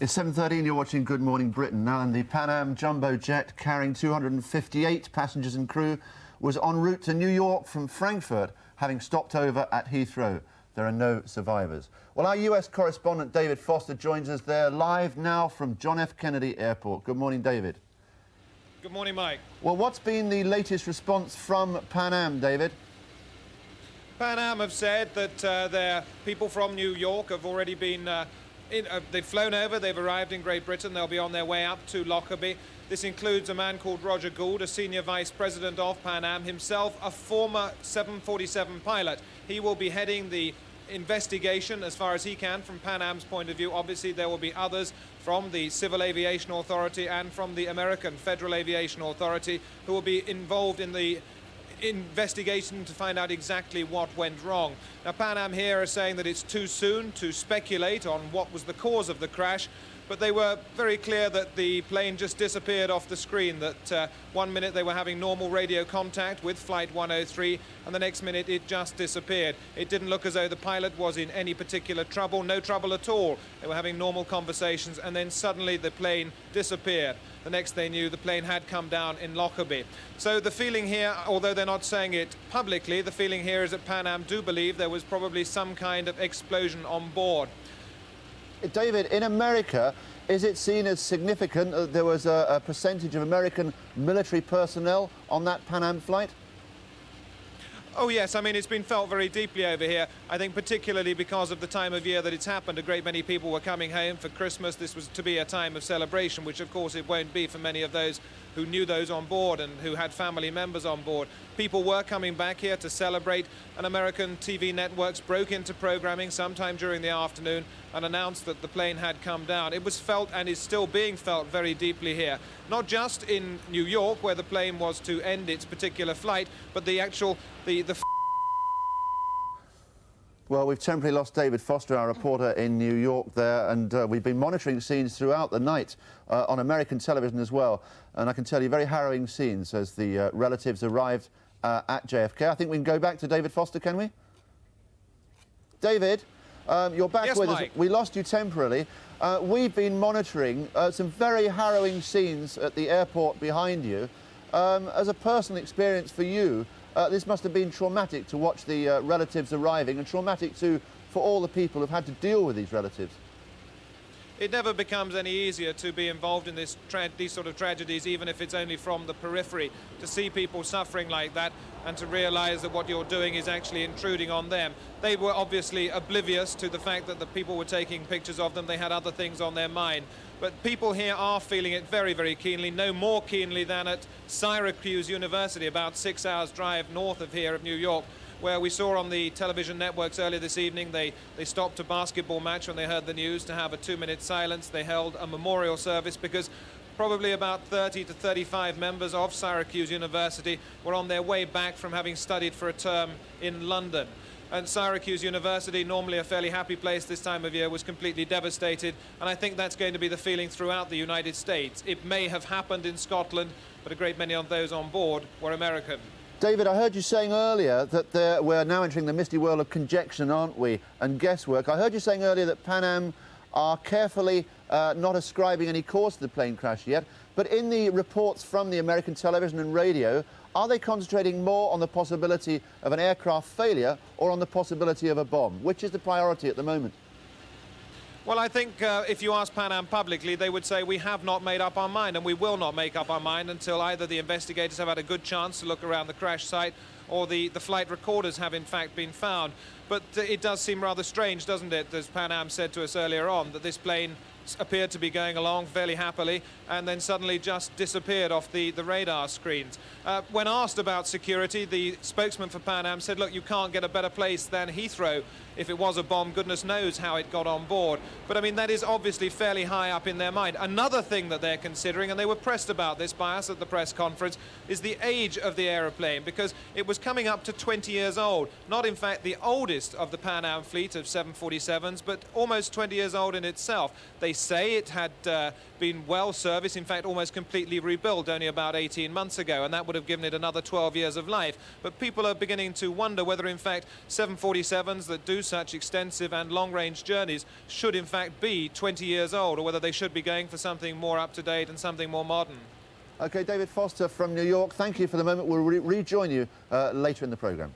It's 7:13, you're watching Good Morning Britain. Now, and the Pan Am jumbo jet carrying 258 passengers and crew was en route to New York from Frankfurt, having stopped over at Heathrow. There are no survivors. Well, our US correspondent David Foster joins us there live now from John F. Kennedy Airport. Good morning, David. Good morning, Mike. Well, what's been the latest response from Pan Am, David? Pan Am have said that their people from New York have already been they've flown over, they've arrived in Great Britain, they'll be on their way up to Lockerbie. This includes a man called Roger Gould, a senior vice president of Pan Am, himself a former 747 pilot. He will be heading the investigation as far as he can from Pan Am's point of view. Obviously, there will be others from the Civil Aviation Authority and from the American Federal Aviation Authority who will be involved in the investigation to find out exactly what went wrong. Now, Pan Am here are saying that it's too soon to speculate on what was the cause of the crash, but they were very clear that the plane just disappeared off the screen, that 1 minute they were having normal radio contact with Flight 103, and the next minute it just disappeared. It didn't look as though the pilot was in any particular trouble, no trouble at all. They were having normal conversations, and then suddenly the plane disappeared. The next they knew, the plane had come down in Lockerbie. So the feeling here, although they're not saying it publicly, the feeling here is that Pan Am do believe there was probably some kind of explosion on board. David, in America, is it seen as significant that there was a percentage of American military personnel on that Pan Am flight? Oh yes, I mean, it's been felt very deeply over here. I think particularly because of the time of year that it's happened. A great many people were coming home for Christmas. This was to be a time of celebration, which of course it won't be for many of those who knew those on board and who had family members on board. People were coming back here to celebrate, and American TV networks broke into programming sometime during the afternoon and announced that the plane had come down. It was felt and is still being felt very deeply here. Not just in New York, where the plane was to end its particular flight, but the actual, Well, we've temporarily lost David Foster, our reporter in New York there, and we've been monitoring scenes throughout the night on American television as well. And I can tell you, very harrowing scenes as the relatives arrived at JFK. I think we can go back to David Foster, can we? David, you're back yes, with Mike. us. We lost you temporarily. We've been monitoring some very harrowing scenes at the airport behind you. As a personal experience for you, this must have been traumatic to watch the relatives arriving, and traumatic too for all the people who've had to deal with these relatives. It never becomes any easier to be involved in these sort of tragedies, even if it's only from the periphery. To see people suffering like that and to realise that what you're doing is actually intruding on them. They were obviously oblivious to the fact that the people were taking pictures of them. They had other things on their mind. But people here are feeling it very, very keenly, no more keenly than at Syracuse University, about 6 hours drive north of here, of New York, where we saw on the television networks earlier this evening, they stopped a basketball match when they heard the news to have a 2-minute silence. They held a memorial service because probably about 30 to 35 members of Syracuse University were on their way back from having studied for a term in London. And Syracuse University, normally a fairly happy place this time of year, was completely devastated, and I think that's going to be the feeling throughout the United States. It may have happened in Scotland, but a great many of those on board were American. David, I heard you saying earlier that we're now entering the misty world of conjecture, aren't we, and guesswork. I heard you saying earlier that Pan Am are carefully not ascribing any cause to the plane crash yet, but in the reports from the American television and radio, are they concentrating more on the possibility of an aircraft failure or on the possibility of a bomb? Which is the priority at the moment? Well, I think if you ask Pan Am publicly, they would say we have not made up our mind, and we will not make up our mind until either the investigators have had a good chance to look around the crash site or the flight recorders have in fact been found. But it does seem rather strange, doesn't it, as Pan Am said to us earlier on, that this plane appeared to be going along fairly happily and then suddenly just disappeared off the radar screens. When asked about security, the spokesman for Pan Am said, look, you can't get a better place than Heathrow. If it was a bomb, goodness knows how it got on board. But I mean, that is obviously fairly high up in their mind. Another thing that they're considering, and they were pressed about this by us at the press conference, is the age of the aeroplane, because it was coming up to 20 years old. Not in fact the oldest oldest of the Pan Am fleet of 747s, but almost 20 years old in itself. They say it had been well serviced, in fact almost completely rebuilt only about 18 months ago, and that would have given it another 12 years of life. But people are beginning to wonder whether in fact 747s that do such extensive and long-range journeys should in fact be 20 years old, or whether they should be going for something more up-to-date and something more modern. OK, David Foster from New York, thank you for the moment. We'll rejoin you later in the programme.